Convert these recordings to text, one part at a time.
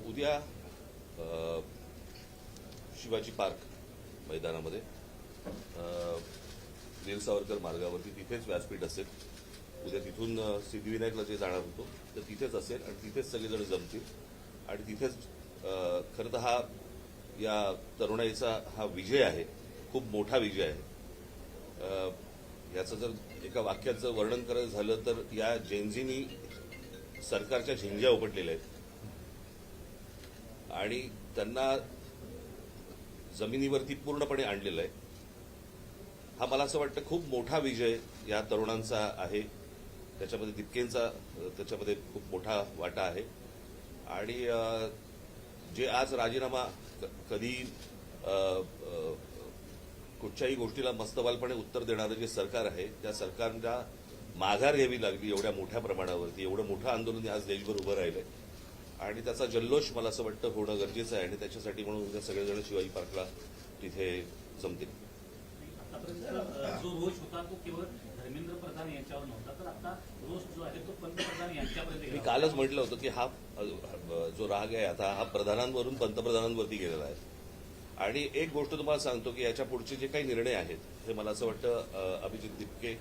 उद्या शिवाजी पार्क मैदानामध्ये वीर सावरकर मार्गावरती तिथेच व्यासपीठ असेल. उद्या तिथून सिद्धिविनायकला जे जाणार होतो तर तिथेच असेल आणि तिथेच सगळेजण जमतील आणि तिथेच खरं तर हा या तरुणाईचा हा विजय आहे, खूप मोठा विजय आहे. याचं जर एका वाक्यात जर वर्णन करायचं झालं तर या जेनझीनी सरकारच्या झिंग्या उपटलेल्या आहेत आणि त्यांना जमिनीवरती पूर्णपणे आणलेलं आहे. हा मला असं वाटतं खूप मोठा विजय या तरुणांचा आहे. त्याच्यामध्ये दिपकेंचा त्याच्यामध्ये खूप मोठा वाटा आहे आणि जे आज राजीनामा कधी कुठच्याही गोष्टीला मस्तवालपणे उत्तर देणारं जे सरकार आहे त्या सरकारला माघार घ्यावी लागली एवढ्या मोठ्या प्रमाणावरती. एवढं मोठं आंदोलन आज देशभर उभं राहिलंय आणि त्याचा जल्लोष मला असं वाटतं होणं गरजेचं आहे आणि त्याच्यासाठी म्हणून उद्या सगळेजण शिवाजी पार्कला तिथे जमतील. जो रोष होता तो केवळ धर्मेंद्र प्रधान यांच्यावर नव्हता तर आता रोष जो आहे तो पंतप्रधान यांच्यापर्यंत. मी कालच म्हटलं होतं की हा जो राग आहे आता हा प्रधानांवरून पंतप्रधानांवरती गेलेला आहे. आणि एक गोष्ट तुम्हाला सांगतो की याच्या पुढचे जे काही निर्णय आहेत हे मला असं वाटतं अभिजित दिपके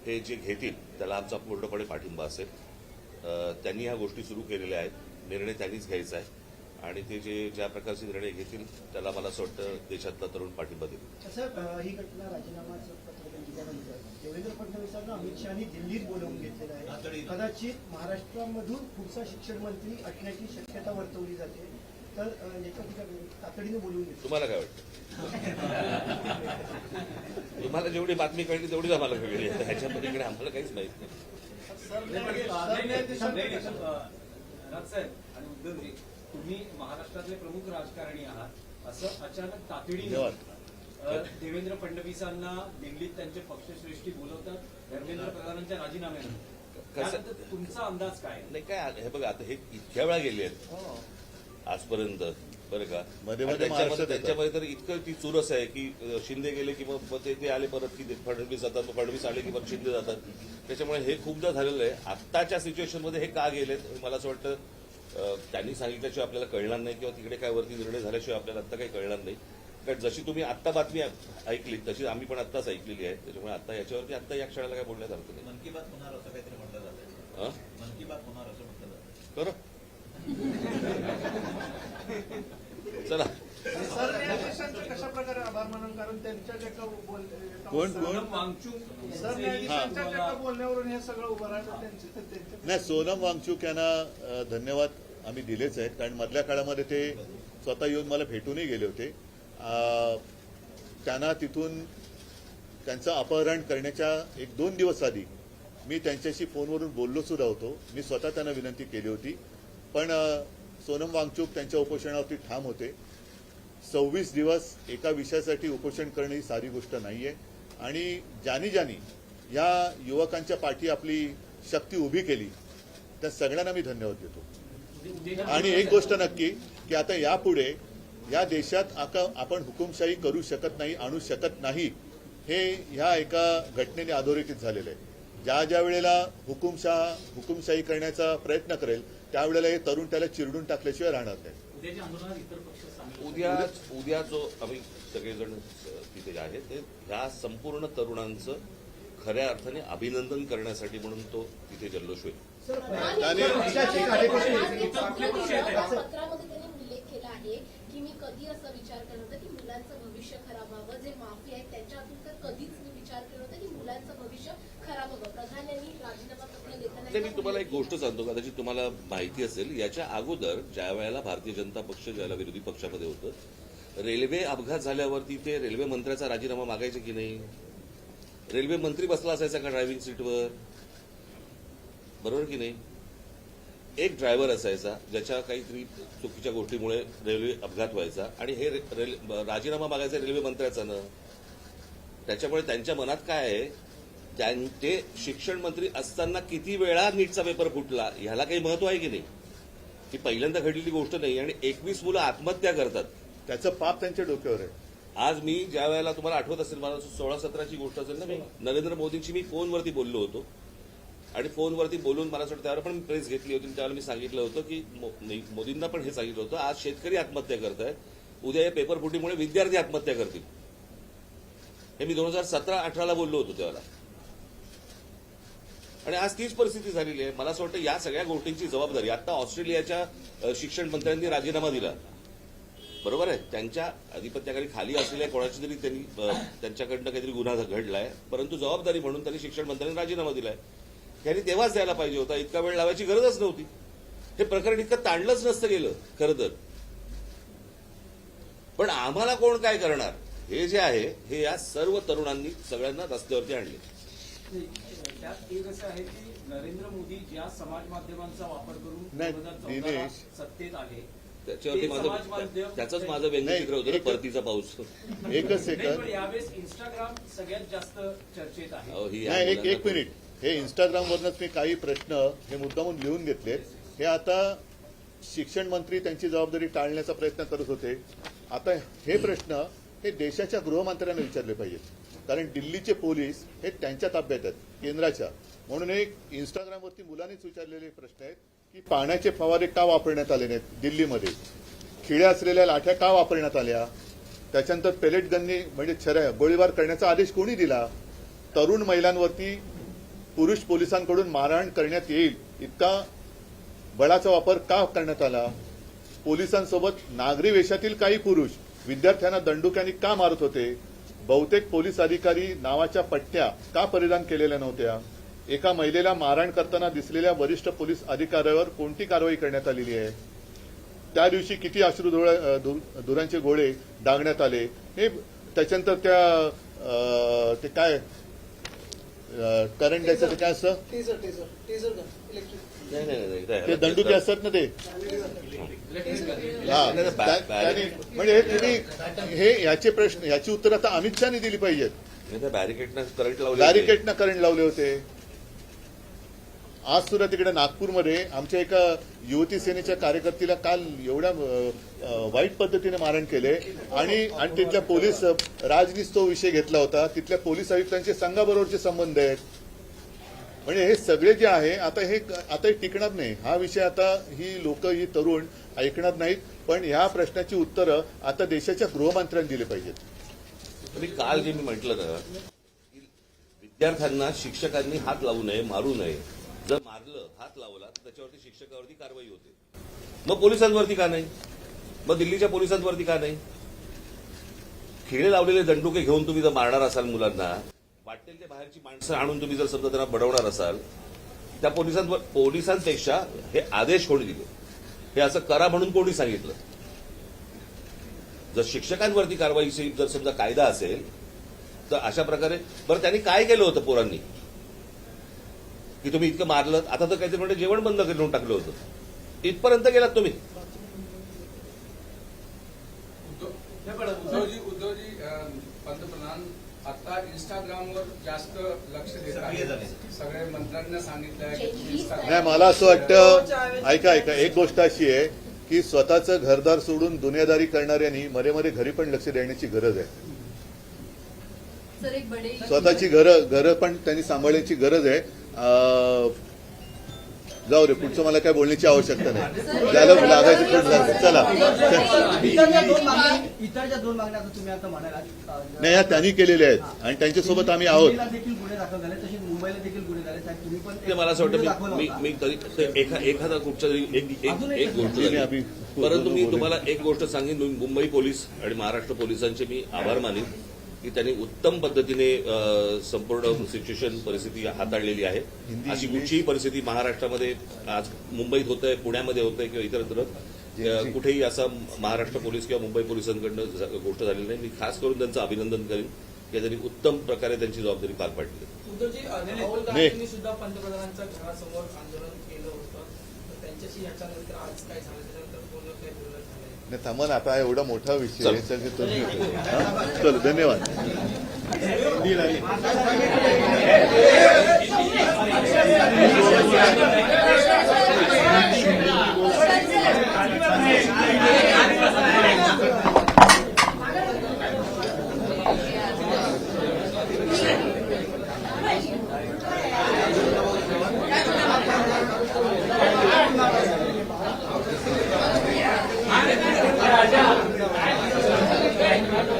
हे जे घेतील त्याला आमचा पूर्णपणे पाठिंबा असेल. त्यांनी ह्या गोष्टी सुरू केलेल्या आहेत, निर्णय त्यांनीच घ्यायचा आहे आणि ते जे ज्या प्रकारचे निर्णय घेतील त्याला मला असं वाटतं देशातला तरुण पाठिंबा देईल. सर, ही घटना राजीनामाचं पत्र दिल्यानंतर देवेंद्र फडणवीसांना अमित शहानी दिल्लीत बोलावून घेतलेलं आहे. कदाचित महाराष्ट्रामधून पुढचा शिक्षण मंत्री असण्याची शक्यता वर्तवली जाते. तर याच्या तातडीने बोलवून घेतलं. तुम्हाला काय वाटतं? तुम्हाला जेवढी बातमी कळली तेवढीच आम्हाला कळली आहे. ह्याच्या पलीकडे आम्हाला काहीच माहित नाही. आणि उद्धवजी, तुम्ही महाराष्ट्रातले प्रमुख राजकारणी आहात. असं अचानक तातडीने देवेंद्र फडणवीसांना दिल्लीत त्यांचे पक्षश्रेष्ठी बोलवतात धर्मेंद्र प्रधानांच्या राजीनाम्यानंतर तुमचा अंदाज काय? नाही काय हे बघा आता हे इतक्या वेळा गेले आहेत आजपर्यंत बरं का. त्यांच्यामध्ये तर इतकं ती चुरस आहे की शिंदे गेले की मग ते आले परत की फडणवीस जातात, फडणवीस आले की मग शिंदे जातात. त्याच्यामुळे हे खूपदा झालेलं आहे. आत्ताच्या सिच्युएशनमध्ये हे का गेलेत मला असं वाटतं त्यांनी सांगितल्याशिवाय आपल्याला कळणार नाही किंवा तिकडे काय वरती निर्णय झाल्याशिवाय आपल्याला आत्ता काही कळणार नाही. कारण जशी तुम्ही आत्ता बातमी ऐकली तशी आम्ही पण आत्ताच ऐकलेली आहे. त्याच्यामुळे आता याच्यावरती आत्ता या क्षणाला काय बोलण्यात अर्थ नाही. मन की बात होणार असं काहीतरी म्हटलं जातं. मन की बात होणार असं म्हटलं जातं. खरं चला. सर, कशा प्रकारे आभार मानून, कारण त्यांच्या बोलण्यावरून हे सगळं उभं राहिलं. नाही, सोनम वांगचूक यांना धन्यवाद आम्ही दिलेच आहेत. कारण मधल्या काळामध्ये ते स्वतः येऊन मला भेटूनही गेले होते. त्यांना तिथून त्यांचं अपहरण करण्याच्या 1-2 दिवस आधी मी त्यांच्याशी फोनवरून बोललो सुद्धा होतो. मी स्वतः त्यांना विनंती केली होती. पण सोनम वांगचूक त्यांच्या उपोषणावरती ठाम होते. 26 दिवस एका विषयासाठी उपोषण करणं ही सारी गोष्ट नाहीये आणि ज्यांनी या युवकांच्या पाठी आपली शक्ती उभी केली त्या सगळ्यांना मी धन्यवाद देतो. आणि एक गोष्ट नक्की की आता यापुढे या देशात आपण हुकुमशाही करू शकत नाही, आणू शकत नाही, हे ह्या एका घटनेने अधोरेखित झालेलं आहे. ज्या वेळेला हुकुमशाही करण्याचा प्रयत्न करेल त्यावेळेला हे तरुण त्याला चिरडून टाकल्याशिवाय राहणार नाही. उद्या जो आम्ही सगळेजण तिथे आहेत ते ह्या संपूर्ण तरुणांचं खऱ्या अर्थाने अभिनंदन करण्यासाठी म्हणून तो तिथे जल्लोष होईल. पत्रामध्ये त्यांनी उल्लेख केला आहे की मी कधी असा विचार केला होता की मुलांचं भविष्य खराब व्हावं. जे माफी आहेत त्यांच्या हातून तर कधीच मी विचार केला होता की मुलांचं भविष्य खराब व्हावं. प्रधान यांनी राजीनामा पत्र देताना मी तुम्हाला एक गोष्ट सांगतो, कदाचित तुम्हाला माहिती असेल. याच्या अगोदर ज्या वेळेला भारतीय जनता पक्ष ज्याला विरोधी पक्षामध्ये होतं, रेल्वे अपघात झाल्यावरती ते रेल्वे मंत्र्याचा राजीनामा मागायचे की नाही? रेल्वे मंत्री बसला असायचा का ड्रायव्हिंग सीटवर? बरोबर की नाही? एक ड्रायव्हर असायचा ज्याच्या काहीतरी चुकीच्या गोष्टीमुळे रेल्वे अपघात व्हायचा आणि हे राजीनामा मागायचा रेल्वे मंत्र्याचा न. त्याच्यामुळे त्यांच्या मनात काय आहे, ते शिक्षण मंत्री असताना किती वेळा नीटचा पेपर फुटला ह्याला काही महत्व आहे की नाही? ही पहिल्यांदा घडलेली गोष्ट नाही आणि 21 मुलं आत्महत्या करतात. त्याचं पाप त्यांच्या डोक्यावर आहे. आज मी ज्या वेळेला तुम्हाला आठवत असेल, मला 16-17ची गोष्ट असेल ना, मी नरेंद्र मोदींची मी फोनवरती बोललो होतो आणि फोनवरती बोलून मला असं वाटतं त्यावर पण प्रेस घेतली होती. त्यावेळेला मी सांगितलं होतं की मोदींना पण हे सांगितलं होतं, आज शेतकरी आत्महत्या करत आहेत, उद्या या पेपर फुटीमुळे विद्यार्थी आत्महत्या करतील. हे मी 2017-18ला बोललो होतो त्यावेळेला. आणि आज तीच परिस्थिती झालेली आहे. मला असं वाटतं या सगळ्या गोष्टींची जबाबदारी आता ऑस्ट्रेलियाच्या शिक्षण मंत्र्यांनी राजीनामा दिला, बरोबर आहे, त्यांच्या अधिपत्याखाली खाली असलेल्या कोणाची तरी त्यांनी त्यांच्याकडनं काहीतरी गुन्हा घडलाय, परंतु जबाबदारी म्हणून त्यांनी शिक्षण मंत्र्यांनी राजीनामा दिलाय. त्यांनी तेव्हाच द्यायला पाहिजे होता, इतका वेळ लावायची गरजच नव्हती. हे प्रकरण इतकं ताणलंच नसतं गेलं खरं तर. पण आम्हाला कोण काय करणार हे जे आहे हे या सर्व तरुणांनी सगळ्यांना रस्त्यावरती आणले. त्यात एक असं आहे की नरेंद्र मोदी ज्या समाज माध्यमांचा वापर करून नाही, 2014 दिनेश. सत्तेत आले त्याच्यावरती ते समाज माध्यम- त्याचंच माझं व्यंगचित्र होतं ना, नाही, परतीचा पाऊस. एकच नाही, सेकंद. पण यावेळेस इंस्टाग्राम सगळ्यात जास्त चर्चेत आहे. अहो, ही नाही, एक मुलांना- मिनिट. हे इंस्टाग्रामवरनच मी काही प्रश्न हे मुद्दामून लिहून घेतलेत. हे आता शिक्षण मंत्री त्यांची जबाबदारी टाळण्याचा प्रयत्न करत होते. आता हे प्रश्न हे देशाच्या गृहमंत्र्यांना विचारले पाहिजेत, कारण दिल्लीचे पोलीस हे त्यांच्या ताब्यात आहेत, केंद्राच्या. म्हणून एक इंस्टाग्रामवरती मुलांनीच विचारलेले प्रश्न आहेत की पाण्याचे फवारे का वापरण्यात आले नाहीत दिल्लीमध्ये, खिळ्या असलेल्या लाठ्या का वापरण्यात आल्या, त्याच्यानंतर पेलेट गननी म्हणजे गोळीबार करण्याचा आदेश कोणी दिला, तरुण महिलांवरती पुरुष पोलिसांकडून मारहाण करण्यात येईल इतका बळाचा वापर का करण्यात आला, पोलिसांसोबत नागरी वेशातील काही पुरुष विद्यार्थ्यांना दंडुक्यांनी का मारत होते, बहुतेक पोलीस अधिकारी नावाच्या पट्ट्या का परिधान केलेल्या नव्हत्या, एका महिलेला मारहाण करताना दिसलेल्या वरिष्ठ पोलीस अधिकाऱ्यावर कोणती कारवाई करण्यात आलेली आहे, त्या दिवशी किती धुरांचे गोळे डागण्यात आले, हे त्याच्यानंतर ते काय करंट द्यायचं ते काय असतं, ते दंडुके असतात ना ते, हा, म्हणजे हे तुम्ही हे याचे प्रश्न याची उत्तर आता अमित शहानी दिली पाहिजेत. बॅरिकेडनं करंट लावले, बॅरिकेडनं करंट लावले होते. आज सुद्धा तिकडे नागपूरमध्ये आमच्या एका युवती सेनेच्या कार्यकर्तीला काल एवढ्या वाईट पद्धतीने मारण केले आणि तिथल्या पोलीस राजनीस तो विषय घेतला होता. तिथल्या पोलीस आयुक्तांचे संघाबरोबरचे संबंध आहेत. म्हणजे हे सगळे जे आहे आता हे टिकणार नाही. हा विषय आता ही लोक ही तरुण ऐकणार नाहीत. पण ह्या प्रश्नाची उत्तरं आता देशाच्या गृहमंत्र्यांनी दिली पाहिजेत. तुम्ही काल जे मी म्हटलं ना की विद्यार्थ्यांना शिक्षकांनी हात लावू नये, मारू नये, जर मारलं, हात लावला तर त्याच्यावरती शिक्षकावरती कारवाई होते. मग पोलिसांवरती का नाही, मग दिल्लीच्या पोलिसांवरती का नाही? खिळे लावलेले दंडुके घेऊन तुम्ही जर मारणार असाल मुलांना, वाटेल ते बाहेरची माणसं आणून तुम्ही जर समजा त्यांना बडवणार असाल, त्या पोलिसांपेक्षा हे आदेश कोणी दिले, हे असं करा म्हणून कोणी सांगितलं? जर शिक्षकांवरती कारवाईची जर समजा कायदा असेल तर अशा प्रकारे बरं त्यांनी काय केलं होतं पोरांनी की तुम्ही इतकं मारलं? आता तर काहीतरी म्हणजे जेवण बंद करून टाकलं होतं. इथपर्यंत गेलात तुम्ही. उद्धवजी पंतप्रधान आता इंस्टाग्रामवर जास्त लक्ष देत आहेत. सगळे मंत्र्यांना सांगितलंय. नाही, मला असं वाटतं, ऐका एक गोष्ट अशी आहे की स्वतःचं घरदार सोडून दुनियादारी करणाऱ्यांनी मध्ये घरी पण लक्ष देण्याची गरज आहे. स्वतःची घरं पण त्यांनी सांभाळण्याची गरज आहे. जाऊ रे, पुढचं मला काय बोलण्याची आवश्यकता नाही. ज्याला लागायचं पण झालं. चला, इतर ज्या दोन मागण्या तुम्ही आता म्हणालात, नाही, ह्या त्यांनी केलेल्या आहेत आणि त्यांच्यासोबत आम्ही आहोत. दिल्लीला देखील गुन्हे दाखल झाले, तसेच मुंबईला देखील गुन्हे झाले. साहेब, तुम्ही पण ते मला असं गुन्हे वाटतं दाखवला होता. मी तरी एखादा कुठच्या तरी एक गोष्ट नाही, झाली. आम्ही परंतु मी तुम्हाला एक गोष्ट सांगेन, मुंबई पोलीस आणि महाराष्ट्र पोलिसांचे मी आभार मानेन की त्यांनी उत्तम पद्धतीने संपूर्ण सिच्युएशन परिस्थिती हाताळलेली आहे. अशी कुठचीही परिस्थिती महाराष्ट्रामध्ये आज मुंबईत होतंय, पुण्यामध्ये होतंय किंवा इतरत्र कुठेही असा महाराष्ट्र पोलीस किंवा मुंबई पोलिसांकडनं गोष्ट झालेली नाही. मी खास करून त्यांचं अभिनंदन करेन की त्यांनी उत्तम प्रकारे त्यांची जबाबदारी पार पाडली. उद्धवजी, राहुल गांधींनी सुद्धा पंतप्रधानांच्या घरासमोर आंदोलन केलं होतं. त्यांच्याशी याच्यानंतर आज काय झालं, त्याच्यानंतर बोलणं काय बोलणं झालं? नाही, थांबा ना, आता एवढा मोठा विषय आहे. चल, धन्यवाद. आहे